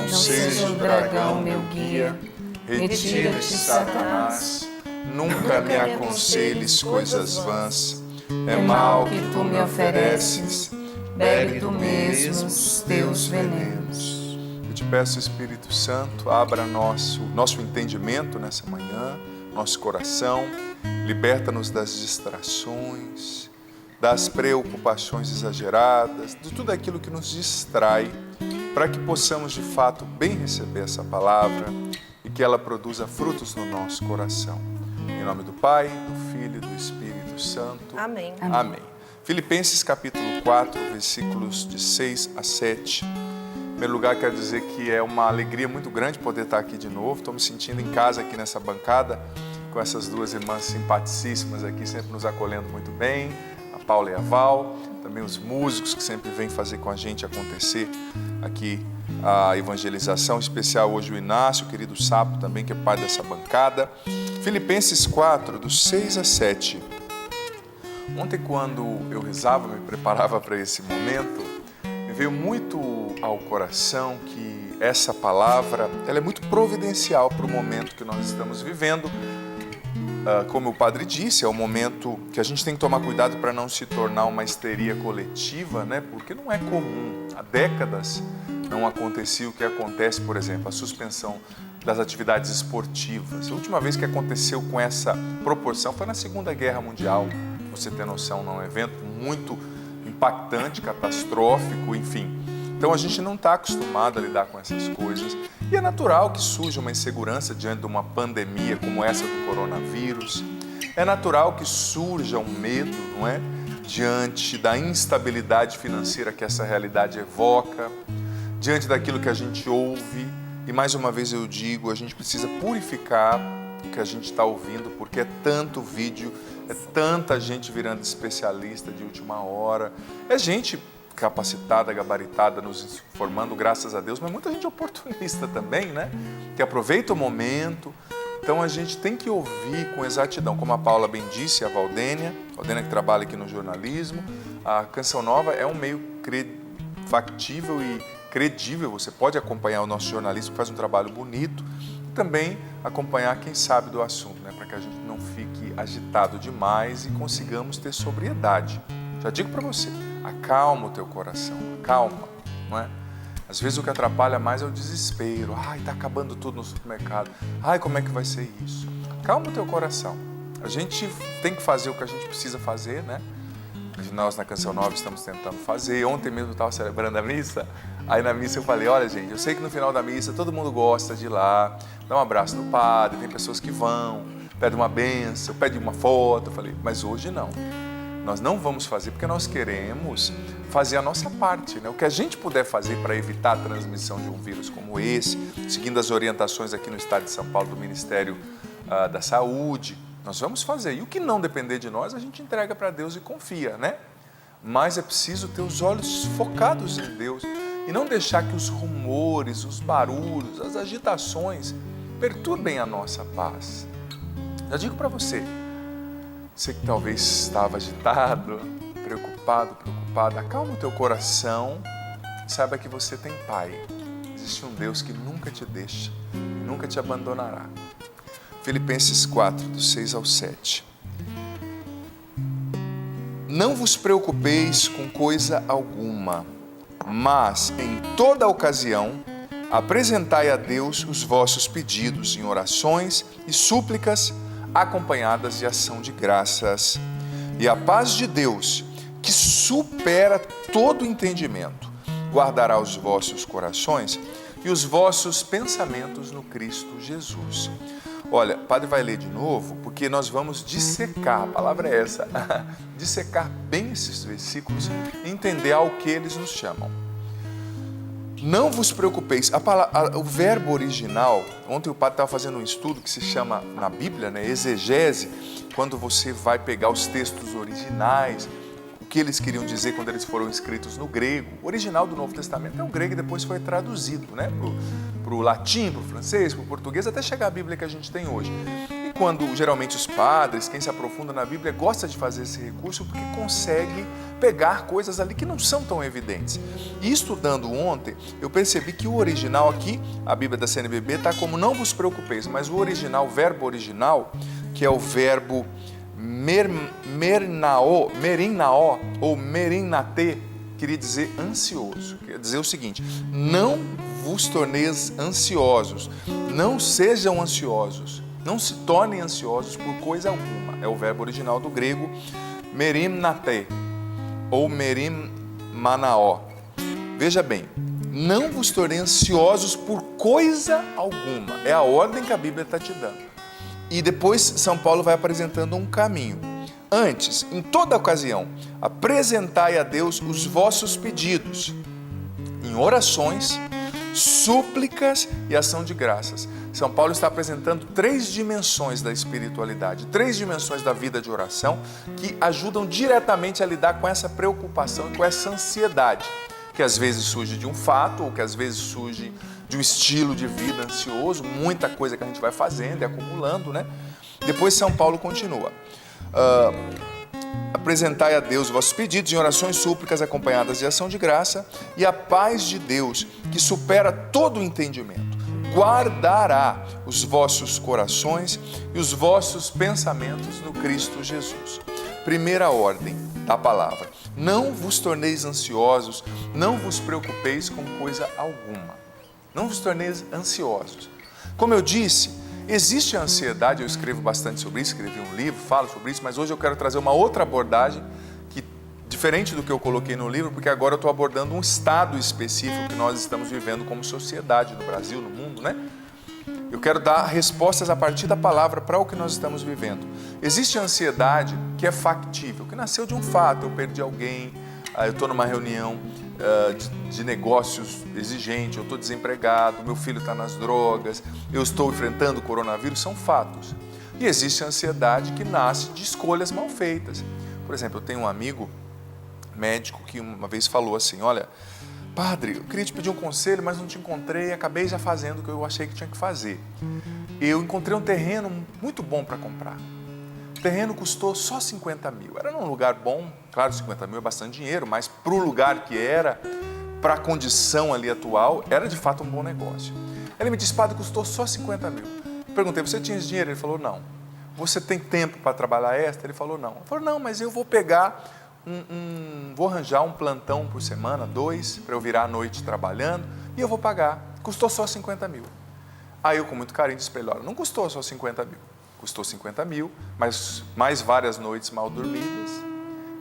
Não seja o dragão meu guia. Retira-te, Satanás. Nunca me aconselhes coisas vãs. É mal que tu me ofereces. Bebe tu mesmo os teus venenos. Eu te peço, Espírito Santo, abra nosso entendimento nessa manhã, nosso coração. Liberta-nos das distrações, das preocupações exageradas, de tudo aquilo que nos distrai, para que possamos de fato bem receber essa palavra e que ela produza frutos no nosso coração. Em nome do Pai, do Filho e do Espírito Santo. Amém. Amém. Filipenses capítulo 4, versículos de 6 a 7. Em primeiro lugar, quero dizer que é uma alegria muito grande poder estar aqui de novo. Estou me sentindo em casa aqui nessa bancada, com essas duas irmãs simpaticíssimas aqui, sempre nos acolhendo muito bem, a Paula e a Val, também os músicos que sempre vêm fazer com a gente acontecer aqui a evangelização, em especial hoje o Inácio, o querido Sapo também, que é pai dessa bancada. Filipenses 4, dos 6 a 7. Ontem, quando eu rezava, me preparava para esse momento, me veio muito ao coração que essa palavra ela é muito providencial para o momento que nós estamos vivendo. Como o padre disse, é o momento que a gente tem que tomar cuidado para não se tornar uma histeria coletiva, né? Porque não é comum. Há décadas não acontecia o que acontece, por exemplo, a suspensão das atividades esportivas. A última vez que aconteceu com essa proporção foi na Segunda Guerra Mundial. Você ter noção, não é um evento muito impactante, catastrófico, enfim. Então a gente não está acostumado a lidar com essas coisas e é natural que surja uma insegurança diante de uma pandemia como essa do coronavírus. É natural que surja um medo, não é? Diante da instabilidade financeira que essa realidade evoca, diante daquilo que a gente ouve. E mais uma vez eu digo, a gente precisa purificar o que a gente está ouvindo, porque é tanto vídeo, é tanta gente virando especialista de última hora, é gente capacitada, gabaritada, nos informando, graças a Deus, mas muita gente oportunista também, né? Que aproveita o momento. Então a gente tem que ouvir com exatidão, como a Paula bem disse, a Valdênia que trabalha aqui no jornalismo. A Canção Nova é um meio factível e credível, você pode acompanhar o nosso jornalismo, que faz um trabalho bonito, e também acompanhar quem sabe do assunto, né? Para que a gente não fique agitado demais e consigamos ter sobriedade. Já digo para você, acalma o teu coração, calma, não é? Às vezes o que atrapalha mais é o desespero. Ai, está acabando tudo no supermercado. Ai, como é que vai ser isso? Calma o teu coração. A gente tem que fazer o que a gente precisa fazer, né? Nós na Canção Nova estamos tentando fazer. Ontem mesmo eu estava celebrando a missa. Aí na missa eu falei, olha gente, eu sei que no final da missa todo mundo gosta de ir lá, dar um abraço no padre, tem pessoas que vão, pedem uma bênção, pedem uma foto. Eu falei, mas hoje não. Nós não vamos fazer porque nós queremos fazer a nossa parte, né? O que a gente puder fazer para evitar a transmissão de um vírus como esse, seguindo as orientações aqui no estado de São Paulo do Ministério da Saúde, nós vamos fazer. E o que não depender de nós, a gente entrega para Deus e confia, né? Mas é preciso ter os olhos focados em Deus e não deixar que os rumores, os barulhos, as agitações perturbem a nossa paz. Já digo para você, você que talvez estava agitado, preocupada, acalma o teu coração e saiba que você tem Pai. Existe um Deus que nunca te deixa e nunca te abandonará. Filipenses 4, dos 6 ao 7. Não vos preocupeis com coisa alguma, mas em toda ocasião apresentai a Deus os vossos pedidos em orações e súplicas acompanhadas de ação de graças. E a paz de Deus, que supera todo entendimento, guardará os vossos corações e os vossos pensamentos no Cristo Jesus. Olha, o padre vai ler de novo, porque nós vamos dissecar, a palavra é essa, dissecar bem esses versículos e entender ao que eles nos chamam. Não vos preocupeis. O verbo original, ontem o padre estava fazendo um estudo que se chama, na Bíblia, né, exegese, quando você vai pegar os textos originais, o que eles queriam dizer quando eles foram escritos no grego. O original do Novo Testamento é o grego e depois foi traduzido, né, para o latim, para o francês, para o português, até chegar à Bíblia que a gente tem hoje. E quando geralmente os padres, quem se aprofunda na Bíblia, gosta de fazer esse recurso porque consegue pegar coisas ali que não são tão evidentes. E estudando ontem, eu percebi que o original aqui, a Bíblia da CNBB, está como não vos preocupeis, mas o original, o verbo original, que é o verbo merinao ou merinate, queria dizer ansioso. Quer dizer o seguinte: não vos torneis ansiosos, não sejam ansiosos, não se tornem ansiosos por coisa alguma. É o verbo original do grego merimnate ou merimmanao. Veja bem, não vos torneis ansiosos por coisa alguma. É a ordem que a Bíblia está te dando. E depois São Paulo vai apresentando um caminho. Antes, em toda ocasião, apresentai a Deus os vossos pedidos, em orações, súplicas e ação de graças. São Paulo está apresentando 3 dimensões da espiritualidade, 3 dimensões da vida de oração que ajudam diretamente a lidar com essa preocupação e com essa ansiedade, que às vezes surge de um fato ou que às vezes surge de um estilo de vida ansioso, muita coisa que a gente vai fazendo e acumulando, né? Depois São Paulo continua. Apresentai a Deus os vossos pedidos em orações, súplicas acompanhadas de ação de graça, e a paz de Deus, que supera todo o entendimento, guardará os vossos corações e os vossos pensamentos no Cristo Jesus. Primeira ordem da palavra: não vos torneis ansiosos, não vos preocupeis com coisa alguma. Não vos torneis ansiosos. Como eu disse, existe a ansiedade, eu escrevo bastante sobre isso, escrevi um livro, falo sobre isso, mas hoje eu quero trazer uma outra abordagem, que, diferente do que eu coloquei no livro, porque agora eu estou abordando um estado específico que nós estamos vivendo como sociedade no Brasil, no mundo, né? Eu quero dar respostas a partir da palavra para o que nós estamos vivendo. Existe a ansiedade que é factível, que nasceu de um fato: eu perdi alguém, eu estou numa reunião de negócios exigente, eu estou desempregado, meu filho está nas drogas, eu estou enfrentando o coronavírus, são fatos. E existe a ansiedade que nasce de escolhas mal feitas. Por exemplo, eu tenho um amigo médico que uma vez falou assim: olha, padre, eu queria te pedir um conselho, mas não te encontrei, acabei já fazendo o que eu achei que tinha que fazer. Eu encontrei um terreno muito bom para comprar. O terreno custou só 50 mil. Era num lugar bom, claro, 50 mil é bastante dinheiro, mas para o lugar que era, para a condição ali atual, era de fato um bom negócio. Ele me disse: padre, custou só 50 mil. Perguntei: você tinha esse dinheiro? Ele falou: não. Você tem tempo para trabalhar extra? Ele falou: não. Eu falei: não, mas eu vou pegar, vou arranjar um plantão por semana, 2, para eu virar à noite trabalhando, e eu vou pagar. Custou só 50 mil. Aí eu, com muito carinho, disse para ele: olha, não custou só 50 mil. Custou 50 mil, mas mais várias noites mal dormidas,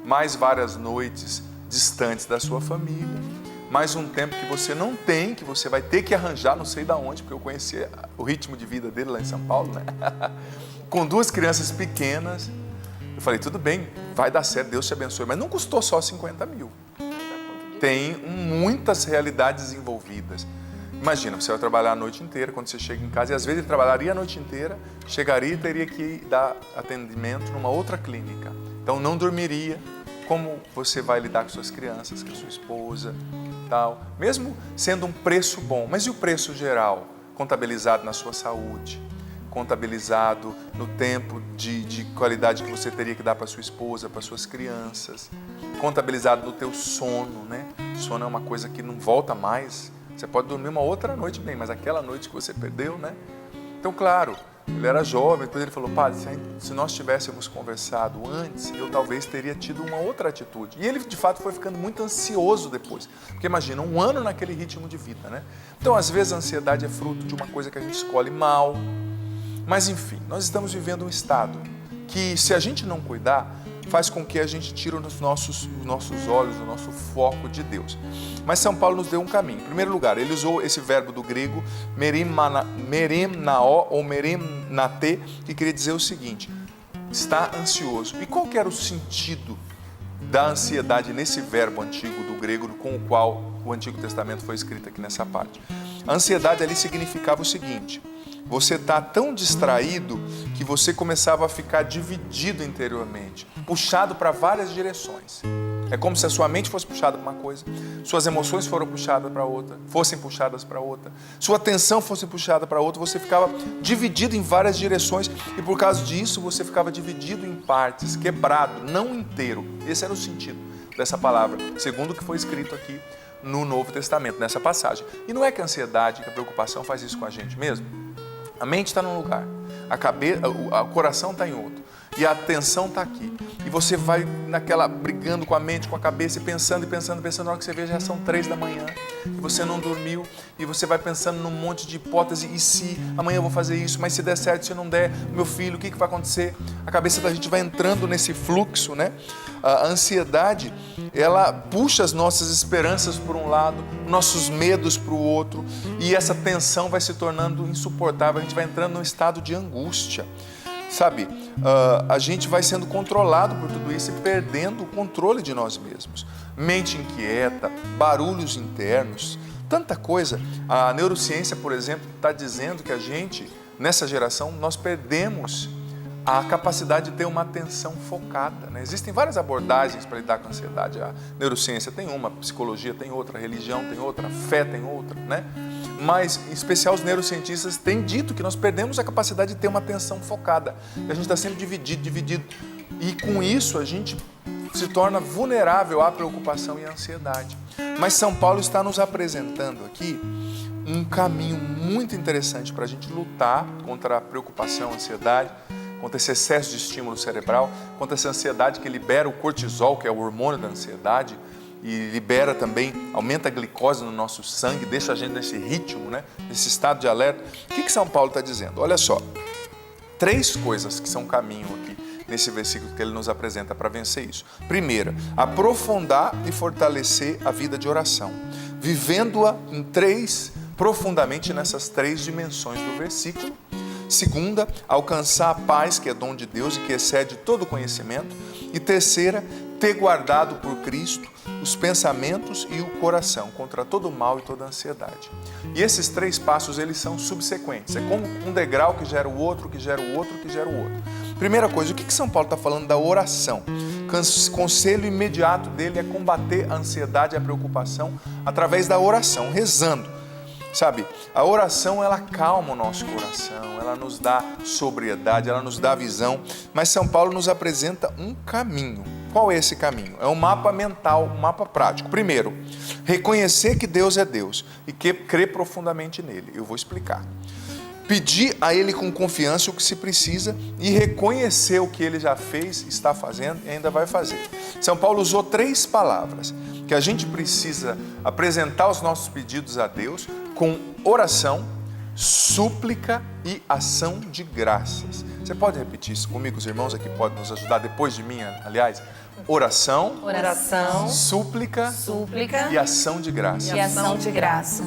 mais várias noites distantes da sua família, mais um tempo que você não tem, que você vai ter que arranjar, não sei de onde, porque eu conheci o ritmo de vida dele lá em São Paulo, né? Com 2 crianças pequenas. Eu falei: tudo bem, vai dar certo, Deus te abençoe, mas não custou só 50 mil. Tem muitas realidades envolvidas. Imagina, você vai trabalhar a noite inteira, quando você chega em casa, e às vezes ele trabalharia a noite inteira, chegaria e teria que dar atendimento numa outra clínica. Então não dormiria. Como você vai lidar com suas crianças, com sua esposa, tal, mesmo sendo um preço bom. Mas e o preço geral, contabilizado na sua saúde, contabilizado no tempo de qualidade que você teria que dar para sua esposa, para suas crianças, contabilizado no teu sono, né? Sono é uma coisa que não volta mais. Você pode dormir uma outra noite bem, mas aquela noite que você perdeu, né? Então, claro, ele era jovem, depois ele falou: padre, se nós tivéssemos conversado antes, eu talvez teria tido uma outra atitude. E ele, de fato, foi ficando muito ansioso depois. Porque imagina, 1 ano naquele ritmo de vida, né? Então, às vezes, a ansiedade é fruto de uma coisa que a gente escolhe mal. Mas, enfim, nós estamos vivendo um estado que, se a gente não cuidar, faz com que a gente tire os nossos olhos, o nosso foco de Deus. Mas São Paulo nos deu um caminho. Em primeiro lugar, ele usou esse verbo do grego merimnao ou merimnate, que queria dizer o seguinte: está ansioso. E qual que era o sentido da ansiedade nesse verbo antigo do grego com o qual o Antigo Testamento foi escrito aqui nessa parte? A ansiedade ali significava o seguinte: você está tão distraído que você começava a ficar dividido interiormente, puxado para várias direções. É como se a sua mente fosse puxada para uma coisa, suas emoções fossem puxadas para outra, sua atenção fosse puxada para outra, você ficava dividido em várias direções e por causa disso você ficava dividido em partes, quebrado, não inteiro. Esse era o sentido dessa palavra, segundo o que foi escrito aqui no Novo Testamento, nessa passagem. E não é que a ansiedade, que a preocupação faz isso com a gente mesmo? A mente está num lugar, o coração está em outro. E a atenção está aqui. E você vai naquela, brigando com a mente, com a cabeça, e pensando, na hora que você vê já são 3 da manhã, e você não dormiu, e você vai pensando num monte de hipótese, e se amanhã eu vou fazer isso, mas se der certo, se não der, meu filho, o que vai acontecer? A cabeça da gente vai entrando nesse fluxo, né? A ansiedade, ela puxa as nossas esperanças por um lado, nossos medos para o outro, e essa tensão vai se tornando insuportável, a gente vai entrando num estado de angústia. Sabe, a gente vai sendo controlado por tudo isso e perdendo o controle de nós mesmos. Mente inquieta, barulhos internos, tanta coisa. A neurociência, por exemplo, está dizendo que a gente, nessa geração, nós perdemos a capacidade de ter uma atenção focada, né? Existem várias abordagens para lidar com a ansiedade. A neurociência tem uma, a psicologia tem outra, a religião tem outra, a fé tem outra, né? Mas, em especial, os neurocientistas têm dito que nós perdemos a capacidade de ter uma atenção focada. A gente está sempre dividido. E com isso a gente se torna vulnerável à preocupação e à ansiedade. Mas São Paulo está nos apresentando aqui um caminho muito interessante para a gente lutar contra a preocupação, a ansiedade, contra esse excesso de estímulo cerebral, contra essa ansiedade que libera o cortisol, que é o hormônio da ansiedade, e libera também, aumenta a glicose no nosso sangue, deixa a gente nesse ritmo, né? Nesse estado de alerta. O que São Paulo está dizendo? Olha só, 3 coisas que são caminho aqui nesse versículo que ele nos apresenta para vencer isso. Primeira, aprofundar e fortalecer a vida de oração, vivendo-a profundamente nessas 3 dimensões do versículo. Segunda, alcançar a paz que é dom de Deus e que excede todo conhecimento. E terceira, ter guardado por Cristo os pensamentos e o coração contra todo o mal e toda a ansiedade. E esses 3 passos, eles são subsequentes. É como um degrau que gera o outro, que gera o outro, que gera o outro. Primeira coisa, o que São Paulo está falando da oração? Conselho imediato dele é combater a ansiedade e a preocupação através da oração, rezando. Sabe, a oração, ela calma o nosso coração, ela nos dá sobriedade, ela nos dá visão, mas São Paulo nos apresenta um caminho. Qual é esse caminho? É um mapa mental, um mapa prático. Primeiro, reconhecer que Deus é Deus e que crer profundamente nele. Eu vou explicar. Pedir a Ele com confiança o que se precisa e reconhecer o que Ele já fez, está fazendo e ainda vai fazer. São Paulo usou 3 palavras, que a gente precisa apresentar os nossos pedidos a Deus com oração, súplica e ação de graças. Você pode repetir isso comigo? Os irmãos aqui podem nos ajudar depois de mim, aliás. Oração, súplica e ação de graças.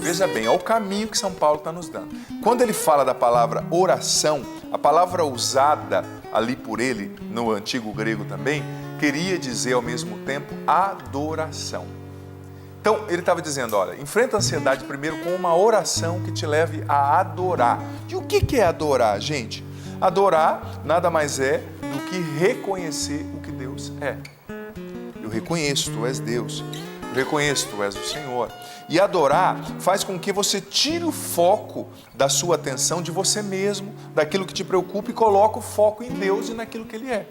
Veja bem, olha o caminho que São Paulo está nos dando. Quando ele fala da palavra oração, a palavra usada ali por ele, no antigo grego também, queria dizer ao mesmo tempo adoração. Então, ele estava dizendo, olha, enfrenta a ansiedade primeiro com uma oração que te leve a adorar. E o que é adorar, gente? Adorar nada mais é do que reconhecer o que Deus é. Eu reconheço, tu és Deus. Eu reconheço, tu és o Senhor. E adorar faz com que você tire o foco da sua atenção de você mesmo, daquilo que te preocupa, e coloque o foco em Deus e naquilo que Ele é.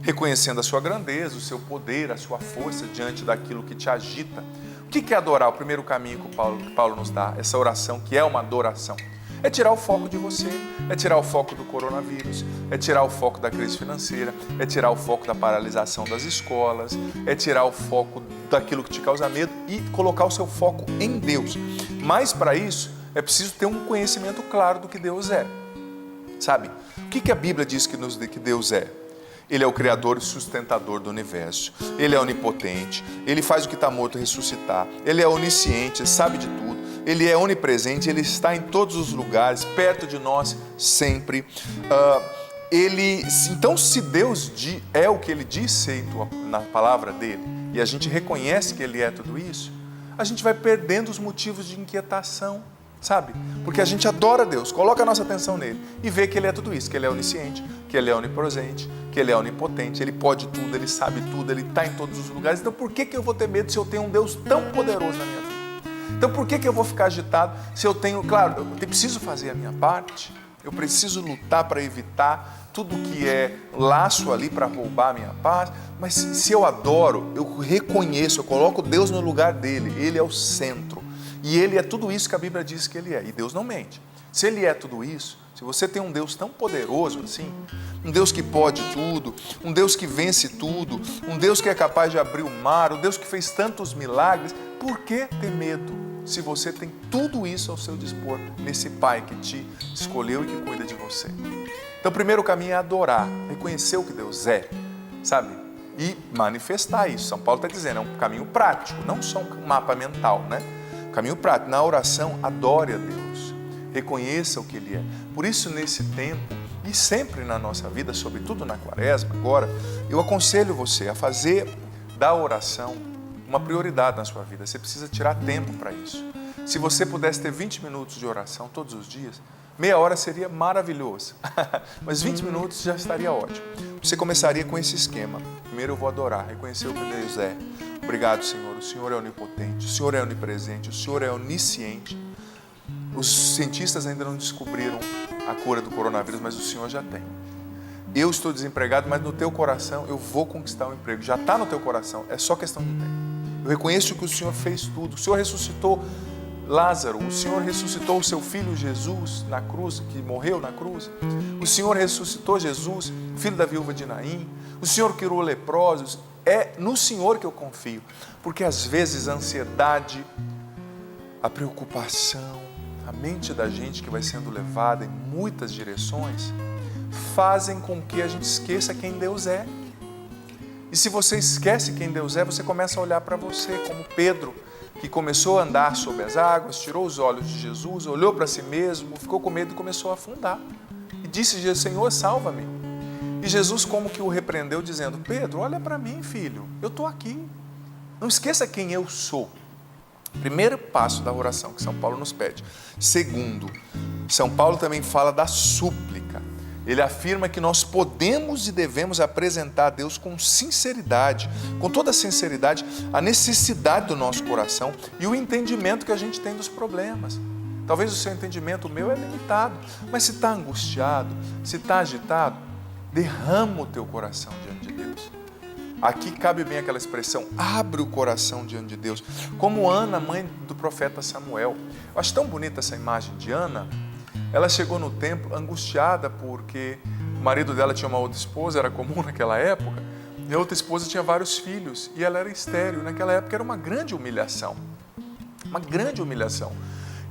Reconhecendo a sua grandeza, o seu poder, a sua força diante daquilo que te agita. O que é adorar? O primeiro caminho que Paulo nos dá, essa oração, que é uma adoração. É tirar o foco de você, é tirar o foco do coronavírus, é tirar o foco da crise financeira, é tirar o foco da paralisação das escolas, é tirar o foco daquilo que te causa medo e colocar o seu foco em Deus. Mas para isso, é preciso ter um conhecimento claro do que Deus é. Sabe? O que a Bíblia diz que Deus é? Ele é o Criador e sustentador do universo. Ele é onipotente. Ele faz o que está morto ressuscitar. Ele é onisciente, sabe de tudo. Ele é onipresente. Ele está em todos os lugares, perto de nós, sempre. Então, se Deus é o que Ele diz ser na palavra dEle, e a gente reconhece que Ele é tudo isso, a gente vai perdendo os motivos de inquietação. sabe? Porque a gente adora Deus, coloca a nossa atenção nele e vê que ele é tudo isso, que ele é onisciente, que ele é onipresente, que ele é onipotente, ele pode tudo, ele sabe tudo, ele está em todos os lugares. Então por que eu vou ter medo se eu tenho um Deus tão poderoso na minha vida? Então por que eu vou ficar agitado se eu tenho, claro, eu preciso fazer a minha parte, eu preciso lutar para evitar tudo que é laço ali para roubar a minha paz, mas se eu adoro, eu reconheço, eu coloco Deus no lugar dele, ele é o centro, e ele é tudo isso que a Bíblia diz que ele é, e Deus não mente. Se ele é tudo isso, se você tem um Deus tão poderoso assim, um Deus que pode tudo, um Deus que vence tudo, um Deus que é capaz de abrir o mar, um Deus que fez tantos milagres, por que ter medo se você tem tudo isso ao seu dispor nesse Pai que te escolheu e que cuida de você? Então o primeiro caminho é adorar, reconhecer o que Deus é, sabe? E manifestar isso. São Paulo está dizendo, é um caminho prático, não só um mapa mental, né? Caminho prático. Na oração, adore a Deus, reconheça o que Ele é. Por isso, nesse tempo, e sempre na nossa vida, sobretudo na quaresma, agora, eu aconselho você a fazer da oração uma prioridade na sua vida. Você precisa tirar tempo para isso. Se você pudesse ter 20 minutos de oração todos os dias, meia hora seria maravilhoso, mas 20 minutos já estaria ótimo. Você começaria com esse esquema. Primeiro eu vou adorar, reconhecer o que Deus é. Obrigado, Senhor. O Senhor é onipotente, o Senhor é onipresente, o Senhor é onisciente. Os cientistas ainda não descobriram a cura do coronavírus, mas o Senhor já tem. Eu estou desempregado, mas no teu coração eu vou conquistar o emprego. Já está no teu coração, é só questão de tempo. Eu reconheço que o Senhor fez tudo. O Senhor ressuscitou Lázaro, o Senhor ressuscitou o seu filho Jesus na cruz, que morreu na cruz. O Senhor ressuscitou Jesus, filho da viúva de Naim. O Senhor curou leprosos. É no Senhor que eu confio, porque às vezes a ansiedade, a preocupação, a mente da gente que vai sendo levada em muitas direções, fazem com que a gente esqueça quem Deus é. E se você esquece quem Deus é, você começa a olhar para você, como Pedro, que começou a andar sobre as águas, tirou os olhos de Jesus, olhou para si mesmo, ficou com medo e começou a afundar. E disse, Senhor, salva-me. E Jesus como que o repreendeu, dizendo, Pedro, olha para mim, filho, eu estou aqui. Não esqueça quem eu sou. Primeiro passo da oração que São Paulo nos pede. Segundo, São Paulo também fala da súplica. Ele afirma que nós podemos e devemos apresentar a Deus com sinceridade, com toda sinceridade, a necessidade do nosso coração e o entendimento que a gente tem dos problemas. Talvez o seu entendimento, o meu, é limitado, mas se está angustiado, se está agitado, derrama o teu coração diante de Deus. Aqui cabe bem aquela expressão, abre o coração diante de Deus. Como Ana, mãe do profeta Samuel. Eu acho tão bonita essa imagem de Ana. Ela chegou no templo angustiada porque o marido dela tinha uma outra esposa, era comum naquela época, e a outra esposa tinha vários filhos, e ela era estéril. Naquela época era uma grande humilhação. Uma grande humilhação.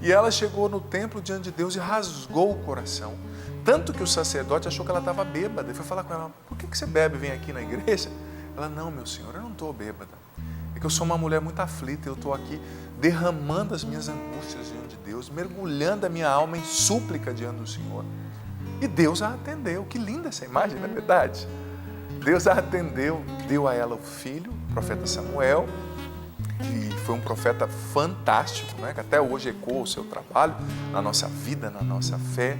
E ela chegou no templo diante de Deus e rasgou o coração. Tanto que o sacerdote achou que ela estava bêbada. E foi falar com ela, por que você bebe e vem aqui na igreja? Ela, não, meu senhor, eu não estou bêbada. É que eu sou uma mulher muito aflita, eu estou aqui derramando as minhas angústias diante de Deus, mergulhando a minha alma em súplica diante do Senhor. E Deus a atendeu. Que linda essa imagem, não é verdade? Deus a atendeu, deu a ela o filho, o profeta Samuel, que foi um profeta fantástico, né? Que até hoje ecoa o seu trabalho na nossa vida, na nossa fé.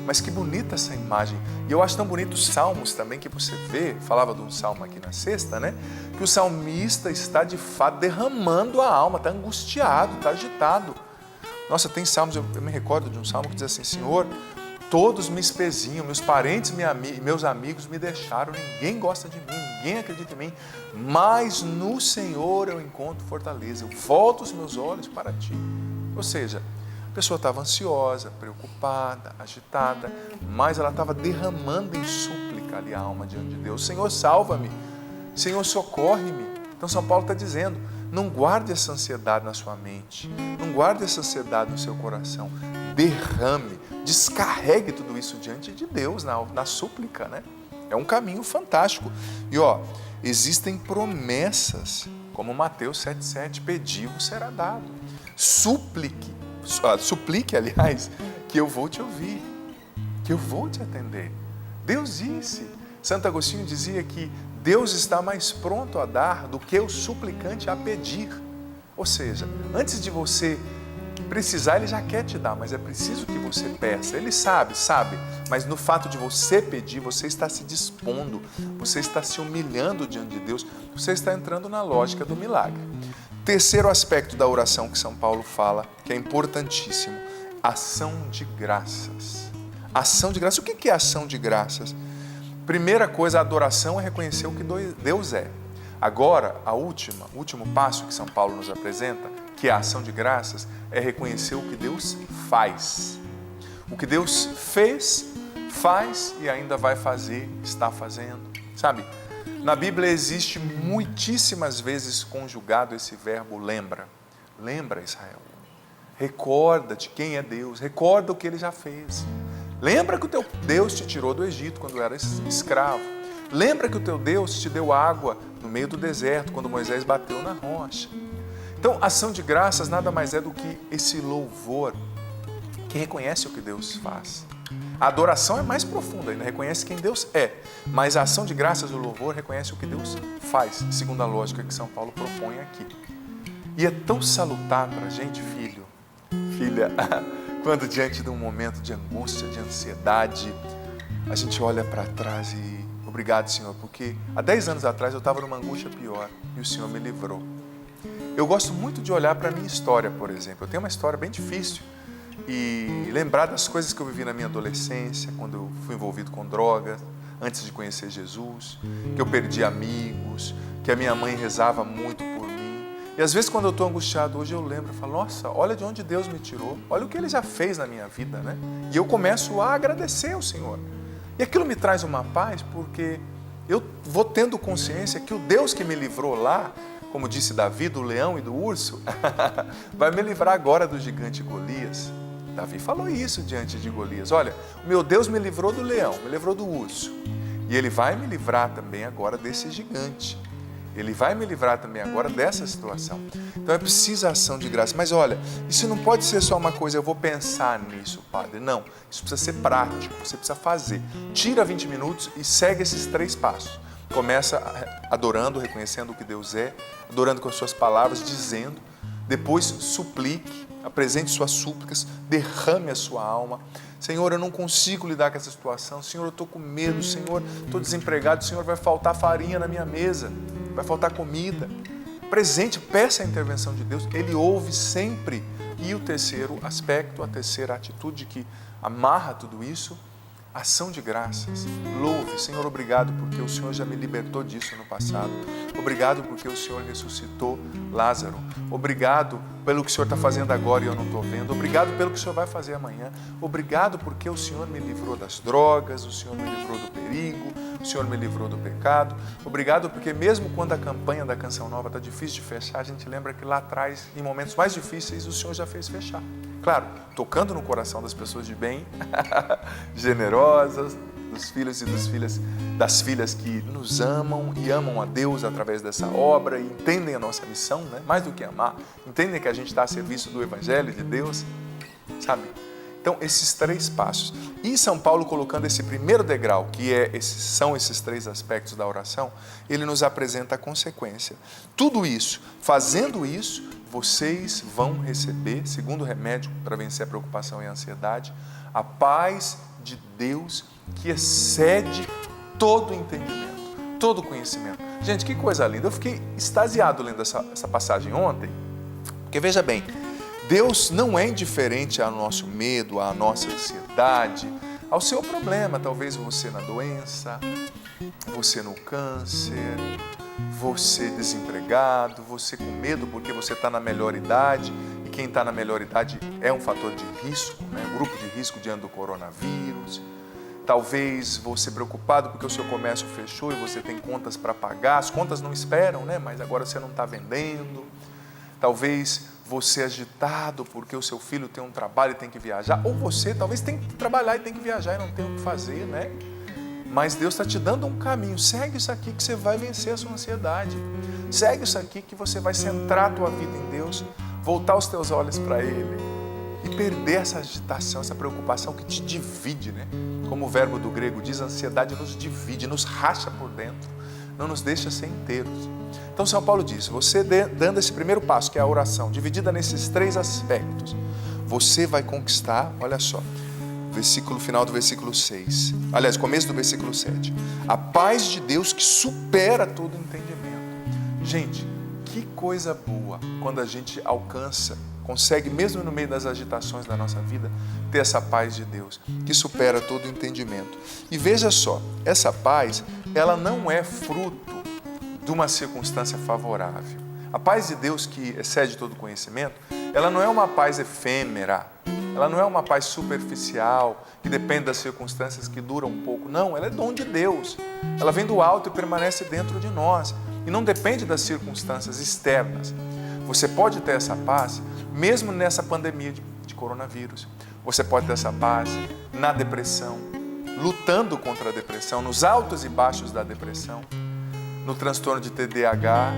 Mas que bonita essa imagem. E eu acho tão bonito os salmos também, que você vê, falava de um salmo aqui na sexta, né? Que o salmista está de fato derramando a alma, está angustiado, está agitado. Nossa, tem salmos, eu me recordo de um salmo que diz assim, Senhor, todos me espezinham, meus parentes e meus amigos me deixaram, ninguém gosta de mim, ninguém acredita em mim, mas no Senhor eu encontro fortaleza, eu volto os meus olhos para Ti. Ou seja, a pessoa estava ansiosa, preocupada, agitada, mas ela estava derramando em súplica ali a alma diante de Deus. Senhor, salva-me. Senhor, socorre-me. Então São Paulo está dizendo, não guarde essa ansiedade na sua mente, não guarde essa ansiedade no seu coração. Derrame, descarregue tudo isso diante de Deus na súplica, né? É um caminho fantástico. E existem promessas, como Mateus 7,7, pedi-vos será dado. Suplique, aliás, que eu vou te ouvir, que eu vou te atender. Deus disse, Santo Agostinho dizia que Deus está mais pronto a dar do que o suplicante a pedir. Ou seja, antes de você Precisar, Ele já quer te dar, mas é preciso que você peça. Ele sabe, mas no fato de você pedir, você está se dispondo, você está se humilhando diante de Deus, você está entrando na lógica do milagre. Terceiro aspecto da oração que São Paulo fala, que é importantíssimo, ação de graças. Ação de graças. O que é ação de graças? Primeira coisa, a adoração é reconhecer o que Deus é. Agora, o último passo que São Paulo nos apresenta, que é a ação de graças, é reconhecer o que Deus faz. O que Deus fez, faz e ainda vai fazer, está fazendo. Sabe, na Bíblia existe muitíssimas vezes conjugado esse verbo lembra. Lembra, Israel. Recorda-te quem é Deus, recorda o que Ele já fez. Lembra que o teu Deus te tirou do Egito quando era escravo. Lembra que o teu Deus te deu água no meio do deserto, quando Moisés bateu na rocha. Então, ação de graças nada mais é do que esse louvor que reconhece o que Deus faz. A adoração é mais profunda, ainda reconhece quem Deus é, mas a ação de graças, o louvor, reconhece o que Deus faz, segundo a lógica que São Paulo propõe aqui. E é tão salutar para a gente, filho, filha, quando diante de um momento de angústia, de ansiedade, a gente olha para trás e obrigado, Senhor, porque há 10 anos atrás eu estava numa angústia pior e o Senhor me livrou. Eu gosto muito de olhar para a minha história, por exemplo. Eu tenho uma história bem difícil e lembrar das coisas que eu vivi na minha adolescência, quando eu fui envolvido com drogas, antes de conhecer Jesus, que eu perdi amigos, que a minha mãe rezava muito por mim. E às vezes quando eu estou angustiado hoje eu lembro, eu falo, nossa, olha de onde Deus me tirou, olha o que Ele já fez na minha vida, né? E eu começo a agradecer ao Senhor. E aquilo me traz uma paz, porque eu vou tendo consciência que o Deus que me livrou lá, como disse Davi, do leão e do urso, vai me livrar agora do gigante Golias. Davi falou isso diante de Golias. Olha, o meu Deus me livrou do leão, me livrou do urso. E Ele vai me livrar também agora desse gigante. Ele vai me livrar também agora dessa situação. Então é preciso a ação de graça. Mas olha, isso não pode ser só uma coisa, eu vou pensar nisso, padre. Não, isso precisa ser prático, você precisa fazer. Tira 20 minutos e segue esses 3 passos. Começa adorando, reconhecendo o que Deus é, adorando com as suas palavras, dizendo. Depois suplique, apresente suas súplicas, derrame a sua alma. Senhor, eu não consigo lidar com essa situação. Senhor, eu estou com medo. Senhor, estou desempregado. Senhor, vai faltar farinha na minha mesa. Vai faltar comida. Presente, peça a intervenção de Deus. Ele ouve sempre. E o terceiro aspecto, a terceira atitude que amarra tudo isso, ação de graças. Louve, Senhor, obrigado porque o Senhor já me libertou disso no passado. Obrigado porque o Senhor ressuscitou Lázaro. Obrigado pelo que o Senhor está fazendo agora e eu não estou vendo. Obrigado pelo que o Senhor vai fazer amanhã. Obrigado porque o Senhor me livrou das drogas, o Senhor me livrou do perigo, o Senhor me livrou do pecado. Obrigado porque mesmo quando a campanha da Canção Nova está difícil de fechar, a gente lembra que lá atrás, em momentos mais difíceis, o Senhor já fez fechar. Claro, tocando no coração das pessoas de bem, generosas, dos filhos e das filhas que nos amam e amam a Deus através dessa obra e entendem a nossa missão, né? Mais do que amar, entendem que a gente está a serviço do Evangelho de Deus, sabe? Então, esses 3 passos. E São Paulo, colocando esse primeiro degrau, que são esses 3 aspectos da oração, ele nos apresenta a consequência. Tudo isso, fazendo isso, vocês vão receber, segundo o remédio para vencer a preocupação e a ansiedade, a paz de Deus que excede todo entendimento, todo conhecimento. Gente, que coisa linda. Eu fiquei extasiado lendo essa passagem ontem, porque veja bem, Deus não é indiferente ao nosso medo, à nossa ansiedade, ao seu problema. Talvez você na doença, você no câncer, você desempregado, você com medo porque você está na melhor idade, e quem está na melhor idade é um fator de risco, né? Um grupo de risco diante do coronavírus. Talvez você preocupado porque o seu comércio fechou e você tem contas para pagar, as contas não esperam, né? Mas agora você não está vendendo. Talvez você agitado porque o seu filho tem um trabalho e tem que viajar, ou você talvez tem que trabalhar e tem que viajar e não tem o que fazer, né? Mas Deus está te dando um caminho. Segue isso aqui que você vai vencer a sua ansiedade. Segue isso aqui que você vai centrar a tua vida em Deus, voltar os teus olhos para Ele e perder essa agitação, essa preocupação que te divide, né? Como o verbo do grego diz, a ansiedade nos divide, nos racha por dentro. não nos deixa ser inteiros. Então São Paulo diz, você dando esse primeiro passo, que é a oração, dividida nesses 3 aspectos, você vai conquistar, olha só, final do versículo 6, aliás, começo do versículo 7, a paz de Deus que supera todo entendimento. Gente, que coisa boa quando a gente consegue, mesmo no meio das agitações da nossa vida, ter essa paz de Deus, que supera todo entendimento. E veja só, essa paz, ela não é fruto de uma circunstância favorável. A paz de Deus que excede todo conhecimento, ela não é uma paz efêmera, ela não é uma paz superficial, que depende das circunstâncias, que dura um pouco. Não, ela é dom de Deus. Ela vem do alto e permanece dentro de nós. E não depende das circunstâncias externas. Você pode ter essa paz, mesmo nessa pandemia de coronavírus. Você pode ter essa paz na depressão, lutando contra a depressão, nos altos e baixos da depressão, no transtorno de TDAH,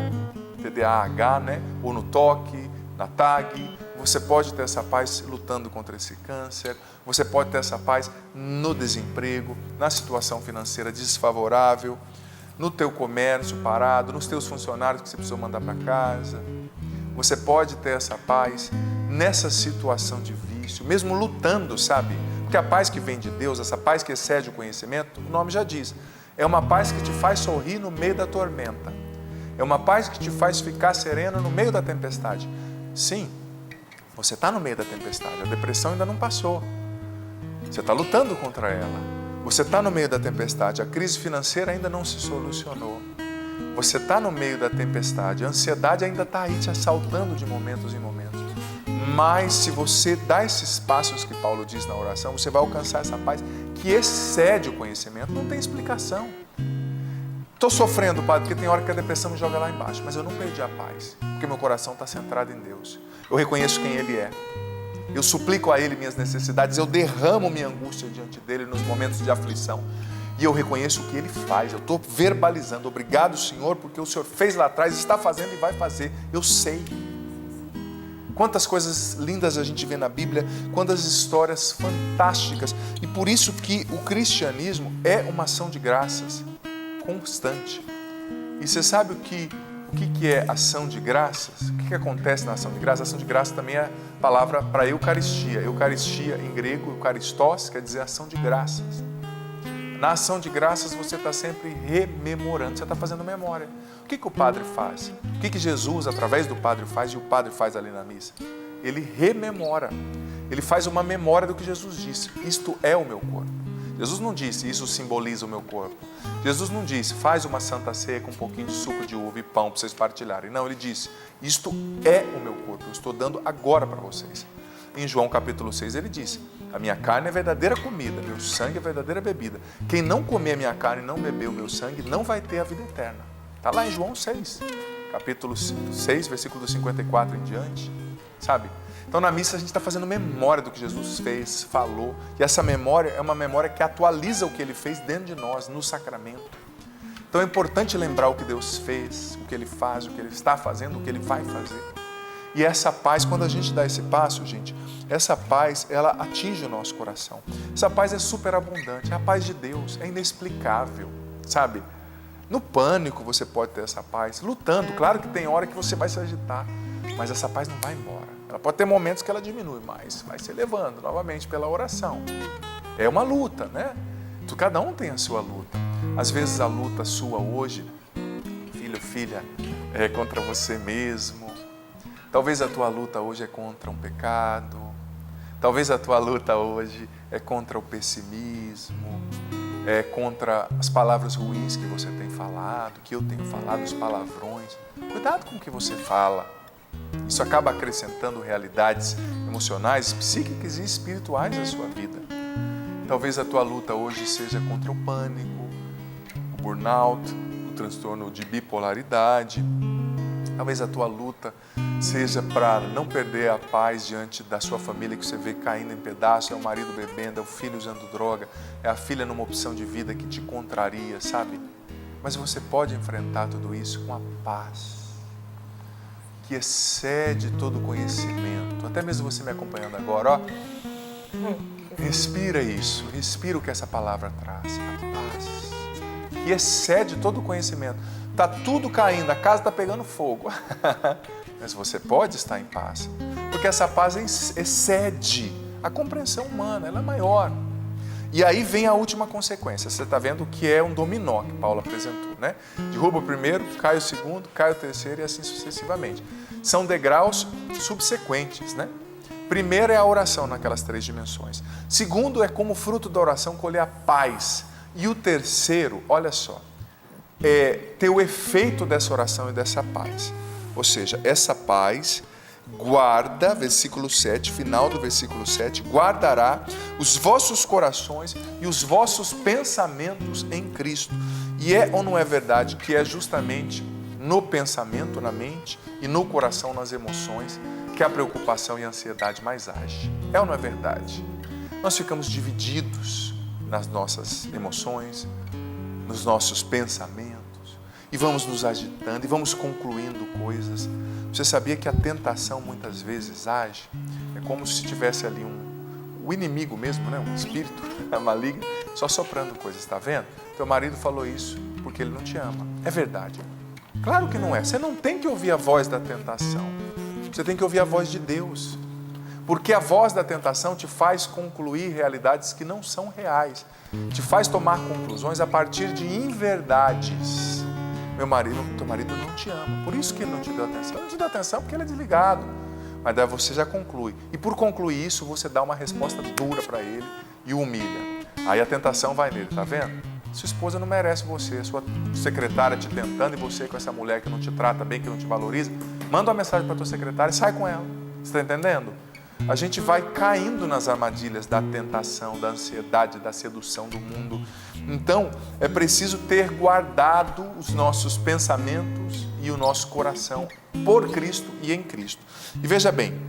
né? Ou no toque, na TAG. Você pode ter essa paz lutando contra esse câncer. Você pode ter essa paz no desemprego, na situação financeira desfavorável, no teu comércio parado, nos teus funcionários que você precisou mandar para casa. Você pode ter essa paz nessa situação de vício, mesmo lutando, sabe? Porque a paz que vem de Deus, essa paz que excede o conhecimento, o nome já diz, é uma paz que te faz sorrir no meio da tormenta. É uma paz que te faz ficar sereno no meio da tempestade. Sim, você está no meio da tempestade, a depressão ainda não passou. Você está lutando contra ela. Você está no meio da tempestade, a crise financeira ainda não se solucionou. Você está no meio da tempestade, a ansiedade ainda está aí te assaltando de momentos em momentos. Mas se você dá esses passos que Paulo diz na oração, você vai alcançar essa paz que excede o conhecimento, não tem explicação. Estou sofrendo, padre, porque tem hora que a depressão me joga lá embaixo, mas eu não perdi a paz, porque meu coração está centrado em Deus. Eu reconheço quem Ele é. Eu suplico a Ele minhas necessidades, eu derramo minha angústia diante dEle nos momentos de aflição. E eu reconheço o que Ele faz, eu estou verbalizando. Obrigado, Senhor, porque o Senhor fez lá atrás, está fazendo e vai fazer. Eu sei. Quantas coisas lindas a gente vê na Bíblia, quantas histórias fantásticas. E por isso que o cristianismo é uma ação de graças constante. E você sabe o que é ação de graças? O que acontece na ação de graças? A ação de graças também é a palavra para Eucaristia. Eucaristia em grego, Eucaristos, quer dizer ação de graças. Na ação de graças você está sempre rememorando, você está fazendo memória. O que o padre faz? O que Jesus, através do padre, faz e o padre faz ali na missa? Ele rememora. Ele faz uma memória do que Jesus disse. Isto é o meu corpo. Jesus não disse, isso simboliza o meu corpo. Jesus não disse, faz uma santa ceia com um pouquinho de suco de uva e pão para vocês partilharem. Não, ele disse, isto é o meu corpo, eu estou dando agora para vocês. Em João capítulo 6 ele disse, a minha carne é verdadeira comida, meu sangue é verdadeira bebida. Quem não comer a minha carne e não beber o meu sangue não vai ter a vida eterna. Está lá em João 6, capítulo 6, versículo 54 em diante, sabe? Então na missa a gente está fazendo memória do que Jesus fez, falou, e essa memória é uma memória que atualiza o que Ele fez dentro de nós, no sacramento. Então é importante lembrar o que Deus fez, o que Ele faz, o que Ele está fazendo, o que Ele vai fazer. E essa paz, quando a gente dá esse passo, gente, essa paz, ela atinge o nosso coração. Essa paz é superabundante, é a paz de Deus, é inexplicável, sabe? No pânico você pode ter essa paz, lutando, claro que tem hora que você vai se agitar, mas essa paz não vai embora. Ela pode ter momentos que ela diminui, mas vai se elevando novamente pela oração. É uma luta, né? Cada um tem a sua luta. Às vezes a luta sua hoje, filho, filha, é contra você mesmo. Talvez a tua luta hoje é contra um pecado. Talvez a tua luta hoje é contra o pessimismo, é contra as palavras ruins que você tem falado, que eu tenho falado, os palavrões. Cuidado com o que você fala. Isso acaba acrescentando realidades emocionais, psíquicas e espirituais à sua vida. Talvez a tua luta hoje seja contra o pânico, o burnout, o transtorno de bipolaridade. Talvez a tua luta seja para não perder a paz diante da sua família que você vê caindo em pedaços, é o marido bebendo, é o filho usando droga, é a filha numa opção de vida que te contraria, sabe? Mas você pode enfrentar tudo isso com a paz que excede todo conhecimento. Até mesmo você me acompanhando agora, ó. Respira isso, respira o que essa palavra traz, a paz que excede todo o conhecimento. Está tudo caindo, a casa está pegando fogo. Mas você pode estar em paz, porque essa paz excede a compreensão humana, ela é maior. E aí vem a última consequência. Você está vendo que é um dominó que Paulo apresentou, né? Derruba o primeiro, cai o segundo, cai o terceiro e assim sucessivamente. São degraus subsequentes, né? Primeiro é a oração naquelas 3 dimensões. Segundo é como fruto da oração colher a paz. E o terceiro, olha só, é ter o efeito dessa oração e dessa paz. Ou seja, essa paz guarda, versículo 7, final do versículo 7, guardará os vossos corações e os vossos pensamentos em Cristo. E é ou não é verdade que é justamente no pensamento, na mente e no coração, nas emoções, que a preocupação e a ansiedade mais age? É ou não é verdade? Nós ficamos divididos nas nossas emoções, nos nossos pensamentos, e vamos nos agitando e vamos concluindo coisas. Você sabia que a tentação muitas vezes age? É como se tivesse ali o inimigo mesmo, né? Um espírito maligno, só soprando coisas, está vendo? Teu marido falou isso porque ele não te ama. É verdade. Claro que não é. Você não tem que ouvir a voz da tentação. Você tem que ouvir a voz de Deus. Porque a voz da tentação te faz concluir realidades que não são reais. Te faz tomar conclusões a partir de inverdades. Teu marido não te ama. Por isso que ele não te deu atenção. Ele não te deu atenção porque ele é desligado. Mas daí você já conclui. E por concluir isso, você dá uma resposta dura para ele e o humilha. Aí a tentação vai nele, tá vendo? Sua esposa não merece você, sua secretária te tentando e você com essa mulher que não te trata bem, que não te valoriza. Manda uma mensagem para tua secretária e sai com ela. Você está entendendo? A gente vai caindo nas armadilhas da tentação, da ansiedade, da sedução do mundo. Então, é preciso ter guardado os nossos pensamentos e o nosso coração por Cristo e em Cristo. E veja bem,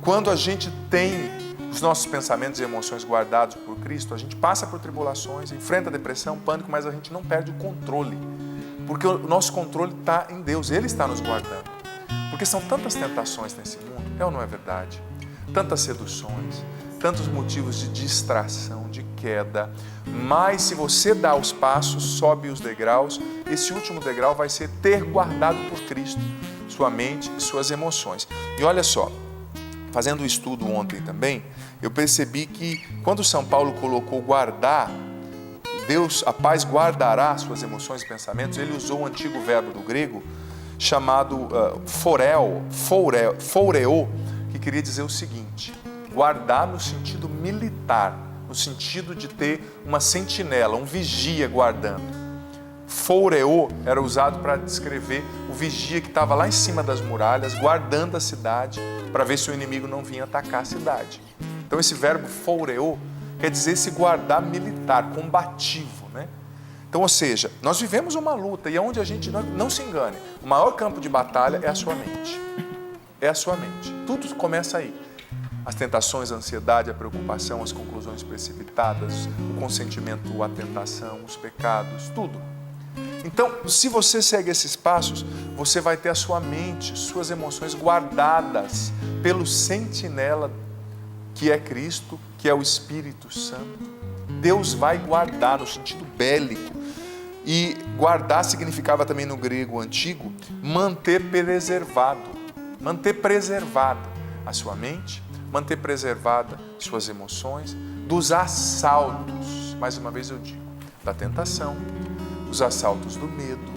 quando a gente tem os nossos pensamentos e emoções guardados por Cristo, a gente passa por tribulações, enfrenta depressão, pânico, mas a gente não perde o controle. Porque o nosso controle está em Deus, Ele está nos guardando. Porque são tantas tentações nesse mundo, é ou não é verdade? Tantas seduções, tantos motivos de distração, de queda, mas se você dá os passos, sobe os degraus, esse último degrau vai ser ter guardado por Cristo sua mente e suas emoções. E olha só, fazendo um estudo ontem também, eu percebi que quando São Paulo colocou guardar, Deus, a paz guardará suas emoções e pensamentos, ele usou um antigo verbo do grego chamado phoreo, que queria dizer o seguinte: guardar no sentido militar, no sentido de ter uma sentinela, um vigia guardando. Phoreo era usado para descrever o vigia que estava lá em cima das muralhas, guardando a cidade, para ver se o inimigo não vinha atacar a cidade. Então esse verbo phoreo quer dizer esse guardar militar, combativo, né? Então, ou seja, nós vivemos uma luta e onde a gente não se engane, o maior campo de batalha é a sua mente. É a sua mente. Tudo começa aí. As tentações, a ansiedade, a preocupação, as conclusões precipitadas, o consentimento, a tentação, os pecados, tudo. Então, se você segue esses passos, você vai ter a sua mente, suas emoções guardadas pelo sentinela que é Cristo, que é o Espírito Santo. Deus vai guardar no sentido bélico. E guardar significava também no grego antigo manter preservado. Manter preservada a sua mente, manter preservada suas emoções dos assaltos, mais uma vez eu digo, da tentação, os assaltos do medo,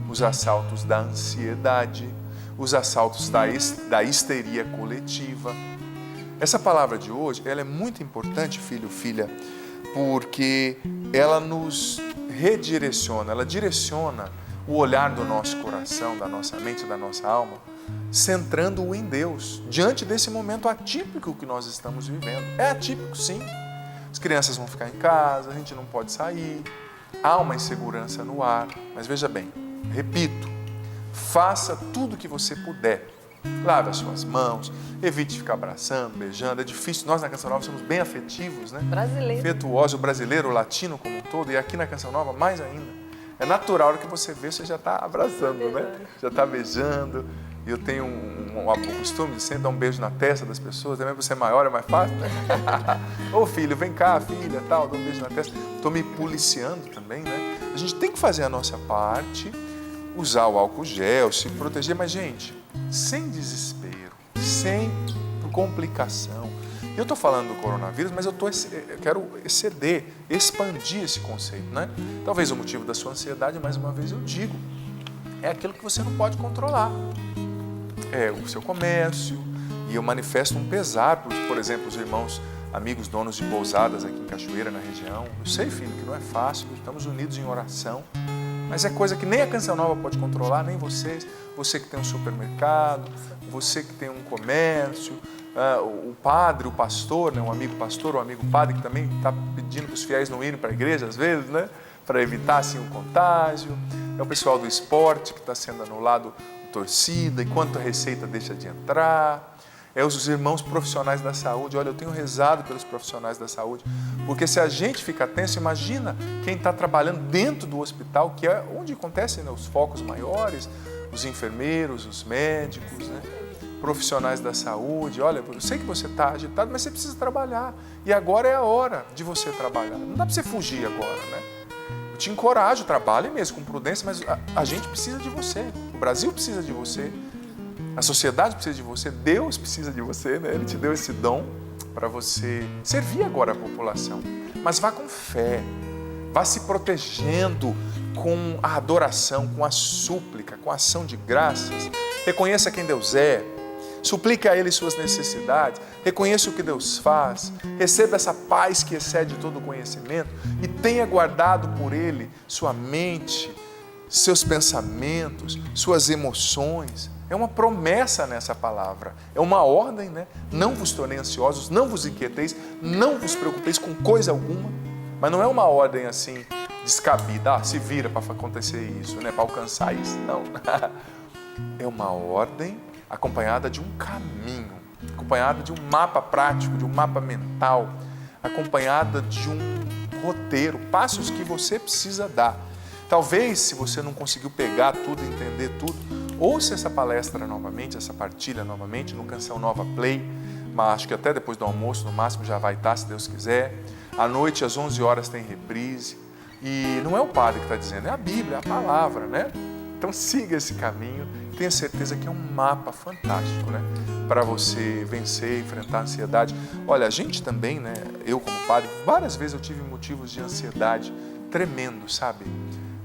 os assaltos da ansiedade, os assaltos da histeria coletiva. Essa palavra de hoje, ela é muito importante, filho, filha, porque ela nos redireciona, ela direciona o olhar do nosso coração, da nossa mente, da nossa alma, centrando-o em Deus, diante desse momento atípico que nós estamos vivendo. É atípico, sim. As crianças vão ficar em casa, a gente não pode sair, há uma insegurança no ar, mas veja bem, repito, faça tudo o que você puder. Lave as suas mãos, evite ficar abraçando, beijando. É difícil, nós na Canção Nova somos bem afetivos, né? Brasileiro. Afetuosos, o brasileiro, o latino como um todo, e aqui na Canção Nova mais ainda. É natural, a hora que você vê, você já está abraçando, né? Já está beijando. E eu tenho um costume de sempre dar um beijo na testa das pessoas, também por ser maior é mais fácil. Ô filho, vem cá, filha, tal, dá um beijo na testa. Estou me policiando também, né? A gente tem que fazer a nossa parte, usar o álcool gel, se proteger, mas, gente, sem desespero, sem complicação. Eu estou falando do coronavírus, mas eu quero exceder, expandir esse conceito, né? Talvez o motivo da sua ansiedade, mais uma vez eu digo, é aquilo que você não pode controlar. É o seu comércio, e eu manifesto um pesar, por exemplo, os irmãos, amigos, donos de pousadas aqui em Cachoeira, na região. Eu sei, filho, que não é fácil, estamos unidos em oração, mas é coisa que nem a Canção Nova pode controlar, nem vocês, você que tem um supermercado, você que tem um comércio, o padre, o pastor, né, um amigo pastor, um amigo padre que também está pedindo para os fiéis não irem para a igreja às vezes, né, para evitar assim um contágio. É o pessoal do esporte que está sendo anulado, torcida, enquanto a receita deixa de entrar. É os irmãos profissionais da saúde. Olha, eu tenho rezado pelos profissionais da saúde, porque se a gente fica tenso, imagina quem está trabalhando dentro do hospital, que é onde acontecem, né, os focos maiores, os enfermeiros, os médicos, né, profissionais da saúde. Olha, eu sei que você está agitado, mas você precisa trabalhar. E agora é a hora de você trabalhar. Não dá para você fugir agora, né? Eu te encorajo, trabalhe mesmo com prudência, mas a gente precisa de você. O Brasil precisa de você. A sociedade precisa de você, Deus precisa de você, né? Ele te deu esse dom para você servir agora a população. Mas vá com fé, vá se protegendo com a adoração, com a súplica, com a ação de graças. Reconheça quem Deus é, suplique a Ele suas necessidades, reconheça o que Deus faz, receba essa paz que excede todo o conhecimento e tenha guardado por Ele sua mente, seus pensamentos, suas emoções. É uma promessa nessa palavra, é uma ordem, né? Não vos tornei ansiosos, não vos inquieteis, não vos preocupeis com coisa alguma, mas não é uma ordem assim, descabida, se vira para acontecer isso, né? Para alcançar isso, não. É uma ordem acompanhada de um caminho, acompanhada de um mapa prático, de um mapa mental, acompanhada de um roteiro, passos que você precisa dar. Talvez, se você não conseguiu pegar tudo, entender tudo, ouça essa palestra novamente, essa partilha novamente no Canção Nova Play, mas acho que até depois do almoço, no máximo, já vai estar, se Deus quiser. À noite, às 11 horas, tem reprise. E não é o padre que está dizendo, é a Bíblia, é a palavra, né? Então siga esse caminho, tenha certeza que é um mapa fantástico, né? Para você vencer, enfrentar a ansiedade. Olha, a gente também, né? Eu como padre, várias vezes eu tive motivos de ansiedade tremendo, sabe?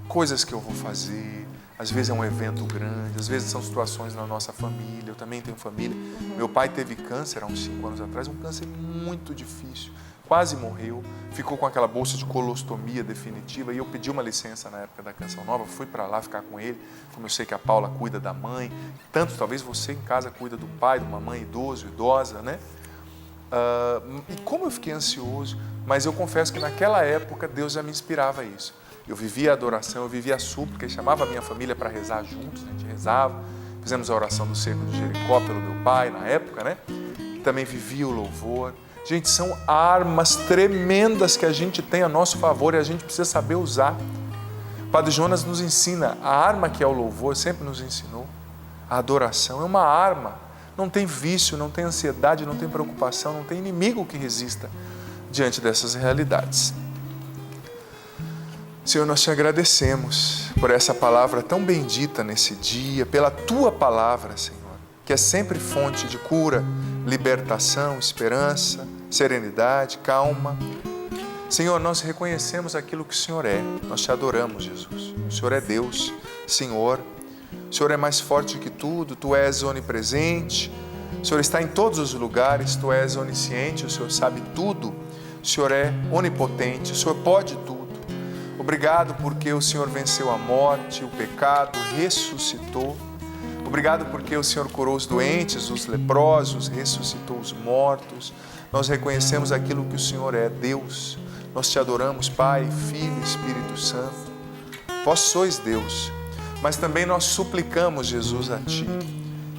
Coisas que eu vou fazer, às vezes é um evento grande, às vezes são situações na nossa família, eu também tenho família. Meu pai teve câncer há uns 5 anos atrás, um câncer muito difícil, quase morreu, ficou com aquela bolsa de colostomia definitiva e eu pedi uma licença na época da Canção Nova, fui para lá ficar com ele, como eu sei que a Paula cuida da mãe, tanto talvez você em casa cuida do pai, de uma mãe idosa, né? E como eu fiquei ansioso, mas eu confesso que naquela época Deus já me inspirava a isso. Eu vivia a adoração, eu vivia a súplica e chamava a minha família para rezar juntos, a gente rezava, fizemos a oração do cerco de Jericó pelo meu pai na época, né? Também vivia o louvor. Gente, são armas tremendas que a gente tem a nosso favor e a gente precisa saber usar. O Padre Jonas nos ensina, a arma que é o louvor, sempre nos ensinou. A adoração é uma arma, não tem vício, não tem ansiedade, não tem preocupação, não tem inimigo que resista diante dessas realidades. Senhor, nós te agradecemos por essa palavra tão bendita nesse dia, pela tua palavra, Senhor, que é sempre fonte de cura, libertação, esperança, serenidade, calma. Senhor, nós reconhecemos aquilo que o Senhor é, nós te adoramos, Jesus. O Senhor é Deus, Senhor. O Senhor é mais forte que tudo, tu és onipresente, o Senhor está em todos os lugares, tu és onisciente, o Senhor sabe tudo, o Senhor é onipotente, o Senhor pode tudo. Obrigado porque o Senhor venceu a morte, o pecado, ressuscitou. Obrigado porque o Senhor curou os doentes, os leprosos, ressuscitou os mortos. Nós reconhecemos aquilo que o Senhor é, Deus. Nós te adoramos, Pai, Filho, Espírito Santo. Vós sois Deus, mas também nós suplicamos, Jesus, a Ti.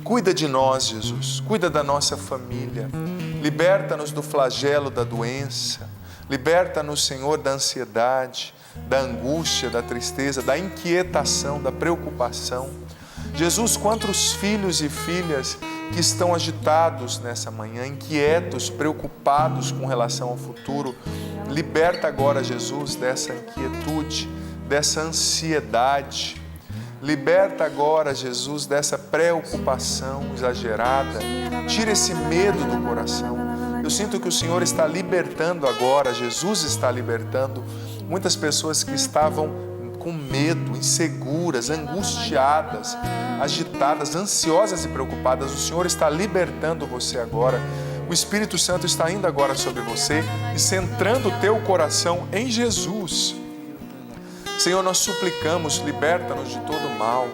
Cuida de nós, Jesus, cuida da nossa família. Liberta-nos do flagelo da doença. Liberta-nos, Senhor, da ansiedade, da angústia, da tristeza, da inquietação, da preocupação. Jesus, quantos filhos e filhas que estão agitados nessa manhã, inquietos, preocupados com relação ao futuro, liberta agora, Jesus, dessa inquietude, dessa ansiedade. Liberta agora, Jesus, dessa preocupação exagerada. Tira esse medo do coração. Eu sinto que o Senhor está libertando agora, Jesus está libertando muitas pessoas que estavam com medo, inseguras, angustiadas, agitadas, ansiosas e preocupadas. O Senhor está libertando você agora. O Espírito Santo está indo agora sobre você e centrando o teu coração em Jesus. Senhor, nós suplicamos, liberta-nos de todo mal.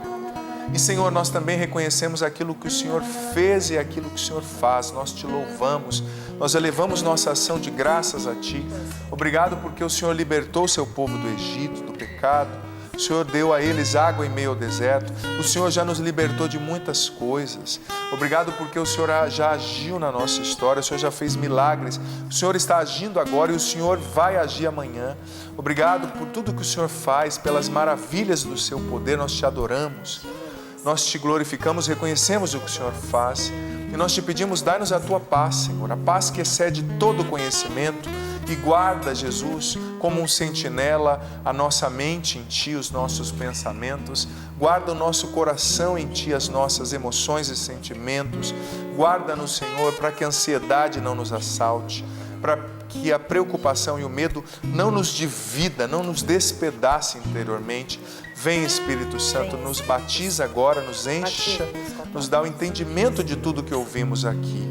E, Senhor, nós também reconhecemos aquilo que o Senhor fez e aquilo que o Senhor faz. Nós te louvamos, nós elevamos nossa ação de graças a Ti. Obrigado porque o Senhor libertou o seu povo do Egito, do pecado. O Senhor deu a eles água em meio ao deserto. O Senhor já nos libertou de muitas coisas. Obrigado porque o Senhor já agiu na nossa história. O Senhor já fez milagres. O Senhor está agindo agora e o Senhor vai agir amanhã. Obrigado por tudo que o Senhor faz, pelas maravilhas do seu poder. Nós te adoramos. Nós te glorificamos, reconhecemos o que o Senhor faz. E nós te pedimos, dai-nos a tua paz, Senhor. A paz que excede todo conhecimento. E guarda, Jesus, como um sentinela, a nossa mente em Ti, os nossos pensamentos. Guarda o nosso coração em Ti, as nossas emoções e sentimentos. Guarda-nos, Senhor, para que a ansiedade não nos assalte, para que a preocupação e o medo não nos divida, não nos despedace interiormente. Vem, Espírito Santo, nos batiza agora, nos encha, nos dá o entendimento de tudo que ouvimos aqui.